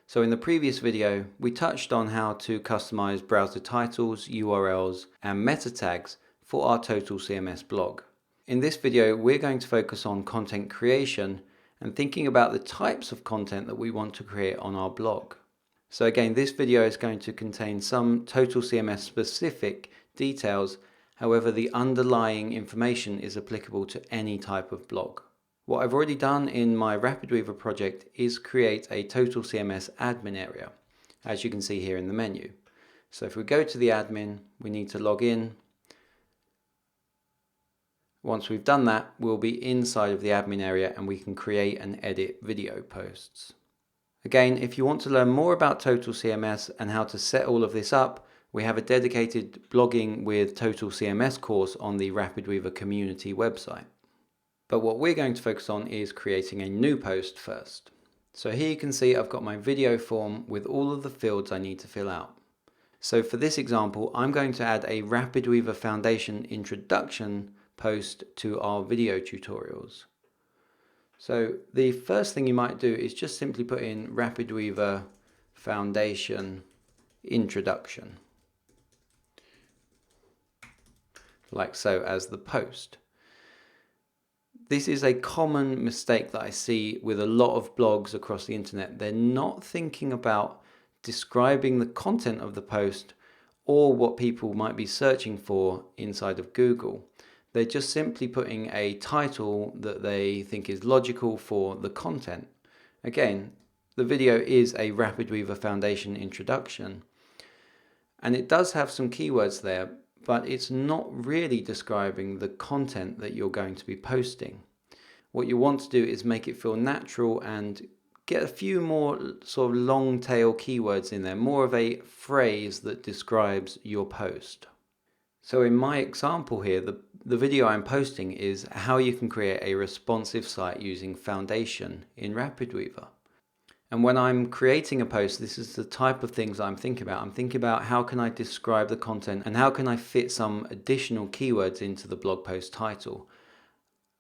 So in the previous video, we touched on how to customize browser titles, URLs, and meta tags for our Total CMS blog. In this video, we're going to focus on content creation and thinking about the types of content that we want to create on our blog. So again, this video is going to contain some Total CMS specific details. However, the underlying information is applicable to any type of blog. What I've already done in my RapidWeaver project is create a Total CMS admin area, as you can see here in the menu. So if we go to the admin, we need to log in. Once we've done that, we'll be inside of the admin area and we can create and edit video posts. Again, if you want to learn more about Total CMS and how to set all of this up, we have a dedicated blogging with Total CMS course on the RapidWeaver community website. But what we're going to focus on is creating a new post first. So here you can see I've got my video form with all of the fields I need to fill out. So for this example, I'm going to add a RapidWeaver Foundation introduction post to our video tutorials. So the first thing you might do is just simply put in RapidWeaver Foundation introduction, like so, as the post. This is a common mistake that I see with a lot of blogs across the internet. They're not thinking about describing the content of the post or what people might be searching for inside of Google. They're just simply putting a title that they think is logical for the content. Again, the video is a RapidWeaver Foundation introduction, and it does have some keywords there, but it's not really describing the content that you're going to be posting. What you want to do is make it feel natural and get a few more sort of long tail keywords in there, more of a phrase that describes your post. So in my example here, the video I'm posting is how you can create a responsive site using Foundation in RapidWeaver. And when I'm creating a post, this is the type of things I'm thinking about. I'm thinking about how can I describe the content and how can I fit some additional keywords into the blog post title.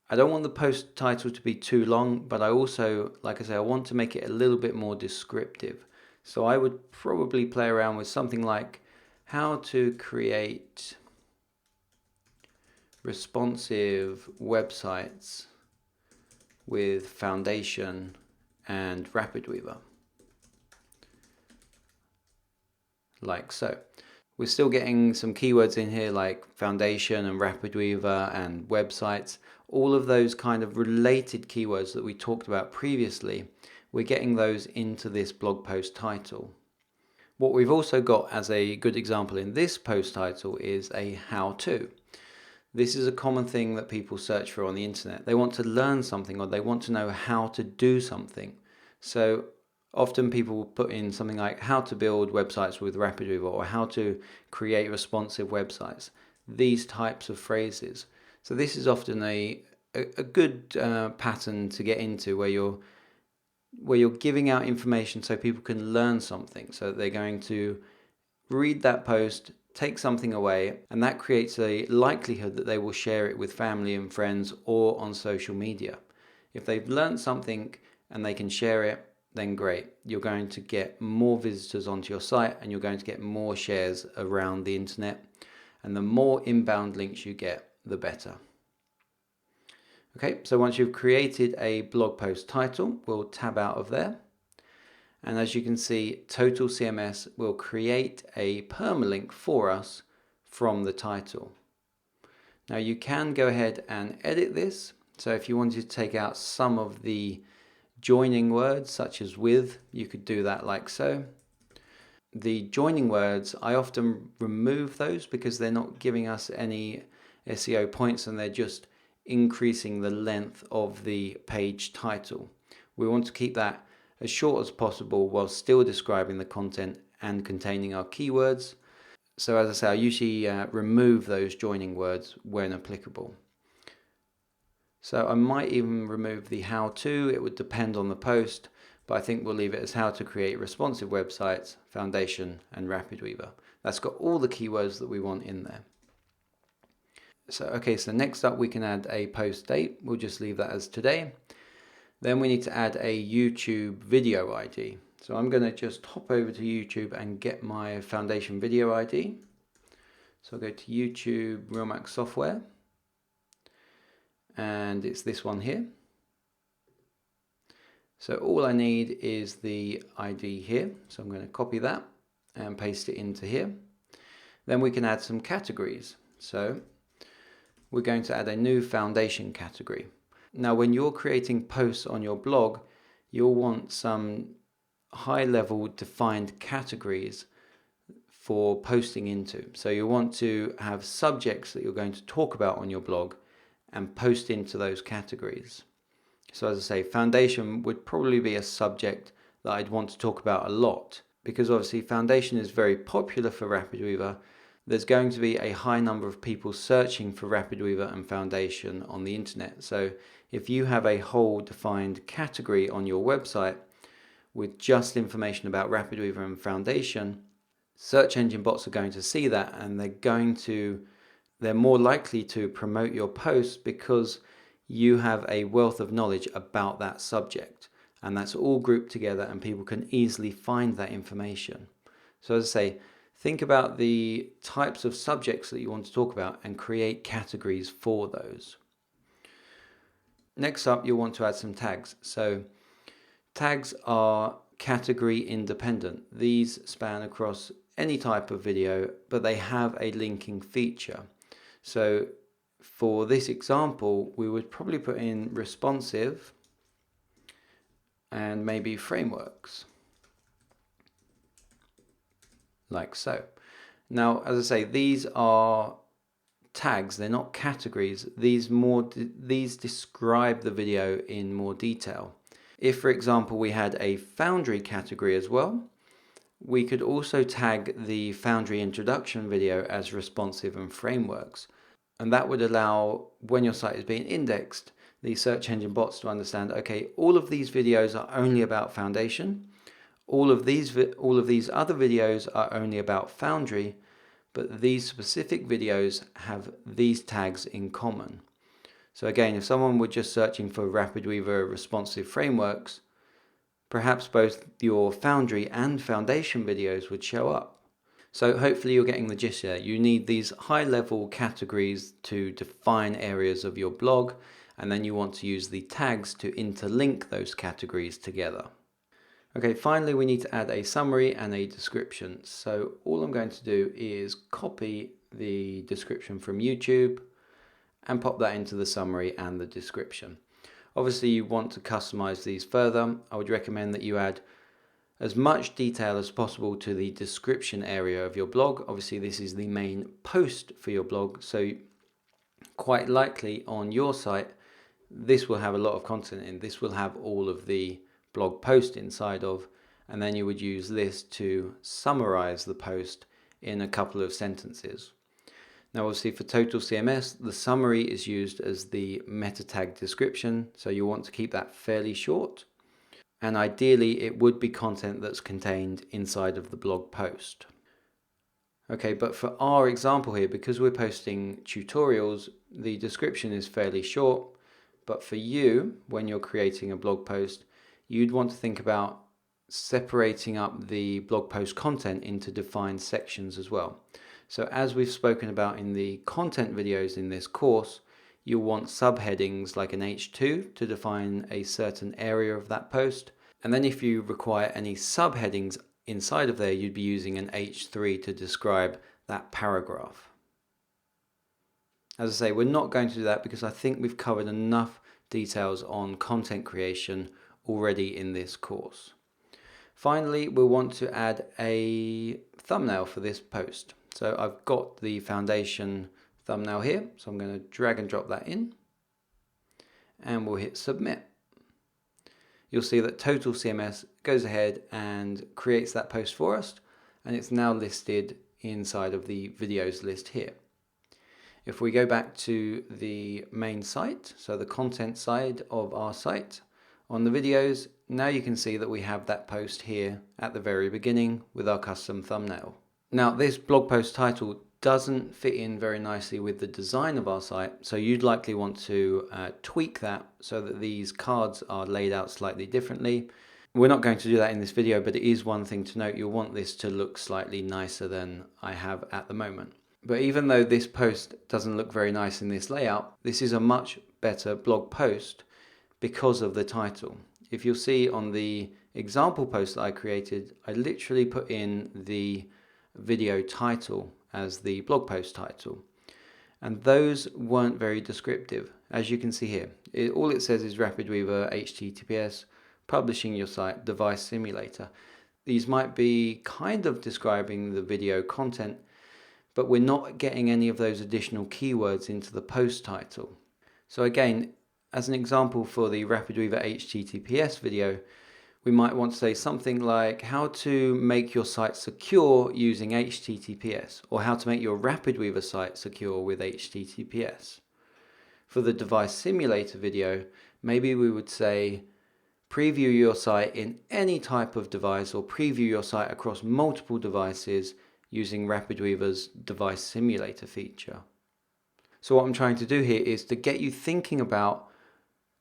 I don't want the post title to be too long, but I also, like I say, I want to make it a little bit more descriptive. So I would probably play around with something like how to create responsive websites with Foundation and RapidWeaver, like so. We're still getting some keywords in here like Foundation and RapidWeaver and websites, all of those kind of related keywords that we talked about previously. We're getting those into this blog post title. What we've also got as a good example in this post title is a how-to. This is a common thing that people search for on the internet. They want to learn something or they want to know how to do something. So often people put in something like how to build websites with RapidWeaver or how to create responsive websites. These types of phrases. So this is often a good pattern to get into where you're giving out information so people can learn something. So they're going to read that post, take something away, and that creates a likelihood that they will share it with family and friends or on social media. If they've learned something and they can share it, then great. You're going to get more visitors onto your site and you're going to get more shares around the internet. And the more inbound links you get, the better. Okay, so once you've created a blog post title, we'll tab out of there. And as you can see, Total CMS will create a permalink for us from the title. Now you can go ahead and edit this. So if you wanted to take out some of the joining words such as with, you could do that like so. The joining words, I often remove those because they're not giving us any SEO points and they're just increasing the length of the page title. We want to keep that as short as possible while still describing the content and containing our keywords. So as I say, I usually remove those joining words when applicable. So I might even remove the how-to, it would depend on the post, but I think we'll leave it as how to create responsive websites, Foundation and RapidWeaver. That's got all the keywords that we want in there. So next up we can add a post date. We'll just leave that as today. Then we need to add a YouTube video ID. So I'm going to just hop over to YouTube and get my foundation video ID. So I'll go to YouTube, Realmax Software, and it's this one here. So all I need is the ID here. So I'm going to copy that and paste it into here. Then we can add some categories. So we're going to add a new foundation category. Now, when you're creating posts on your blog, you'll want some high-level defined categories for posting into. So you want to have subjects that you're going to talk about on your blog and post into those categories. So as I say, foundation would probably be a subject that I'd want to talk about a lot, because obviously foundation is very popular for RapidWeaver. There's going to be a high number of people searching for RapidWeaver and foundation on the internet. So if you have a whole defined category on your website with just information about RapidWeaver and foundation, search engine bots are going to see that, and they're more likely to promote your posts because you have a wealth of knowledge about that subject, and that's all grouped together and people can easily find that information. So as I say, think about the types of subjects that you want to talk about and create categories for those. Next up, you'll want to add some tags. So tags are category independent. These span across any type of video, but they have a linking feature. So for this example, we would probably put in responsive and maybe frameworks, like so. Now, as I say, these are tags, they're not categories. These describe the video in more detail. If, for example, we had a Foundry category as well, we could also tag the Foundry introduction video as responsive and frameworks. And that would allow, when your site is being indexed, the search engine bots to understand, okay, all of these videos are only about foundation. All of these other videos are only about Foundry, but these specific videos have these tags in common. So again, if someone were just searching for RapidWeaver responsive frameworks, perhaps both your Foundry and foundation videos would show up. So hopefully you're getting the gist here. You need these high-level categories to define areas of your blog, and then you want to use the tags to interlink those categories together. Okay, finally we need to add a summary and a description. So all I'm going to do is copy the description from YouTube and pop that into the summary and the description. Obviously you want to customize these further. I would recommend that you add as much detail as possible to the description area of your blog. Obviously this is the main post for your blog, so quite likely on your site this will have a lot of content in. This will have all of the blog post inside of, and then you would use this to summarize the post in a couple of sentences. Now obviously for Total CMS, the summary is used as the meta tag description, so you want to keep that fairly short. And ideally it would be content that's contained inside of the blog post. Okay, but for our example here, because we're posting tutorials, the description is fairly short. But for you, when you're creating a blog post, you'd want to think about separating up the blog post content into defined sections as well. So as we've spoken about in the content videos in this course, you'll want subheadings like an H2 to define a certain area of that post. And then if you require any subheadings inside of there, you'd be using an H3 to describe that paragraph. As I say, we're not going to do that because I think we've covered enough details on content creation already in this course. Finally, we'll want to add a thumbnail for this post. So I've got the foundation thumbnail here, so I'm going to drag and drop that in, and we'll hit submit. You'll see that Total CMS goes ahead and creates that post for us, and it's now listed inside of the videos list here. If we go back to the main site, so the content side of our site, on the videos, now you can see that we have that post here at the very beginning with our custom thumbnail. Now this blog post title doesn't fit in very nicely with the design of our site, so you'd likely want to tweak that so that these cards are laid out slightly differently. We're not going to do that in this video, but it is one thing to note. You'll want this to look slightly nicer than I have at the moment. But even though this post doesn't look very nice in this layout, this is a much better blog post because of the title. If you'll see on the example post that I created, I literally put in the video title as the blog post title. And those weren't very descriptive. As you can see here, all it says is RapidWeaver HTTPS publishing your site device simulator. These might be kind of describing the video content, but we're not getting any of those additional keywords into the post title. So again, as an example for the RapidWeaver HTTPS video, we might want to say something like how to make your site secure using HTTPS, or how to make your RapidWeaver site secure with HTTPS. For the device simulator video, maybe we would say preview your site in any type of device, or preview your site across multiple devices using RapidWeaver's device simulator feature. So what I'm trying to do here is to get you thinking about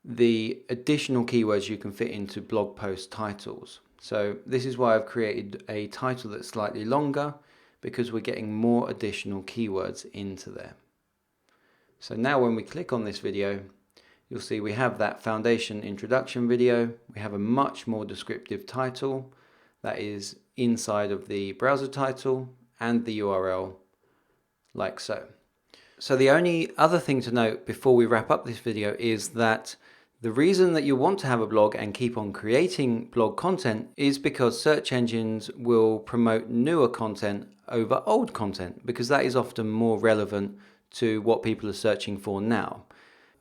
the additional keywords you can fit into blog post titles. So this is why I've created a title that's slightly longer, because we're getting more additional keywords into there. So now when we click on this video, you'll see we have that foundation introduction video. We have a much more descriptive title that is inside of the browser title and the URL, like so. So the only other thing to note before we wrap up this video is that the reason that you want to have a blog and keep on creating blog content is because search engines will promote newer content over old content, because that is often more relevant to what people are searching for now.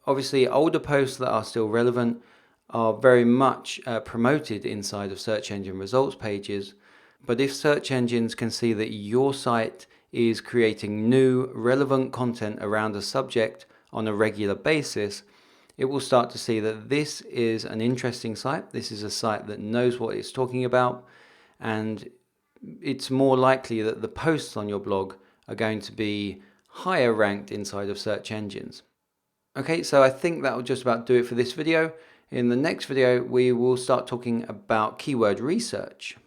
Obviously, older posts that are still relevant are very much promoted inside of search engine results pages. But if search engines can see that your site is creating new relevant content around a subject on a regular basis, it will start to see that this is an interesting site. This is a site that knows what it's talking about, and it's more likely that the posts on your blog are going to be higher ranked inside of search engines. Okay, so I think that will just about do it for this video. In the next video, we will start talking about keyword research.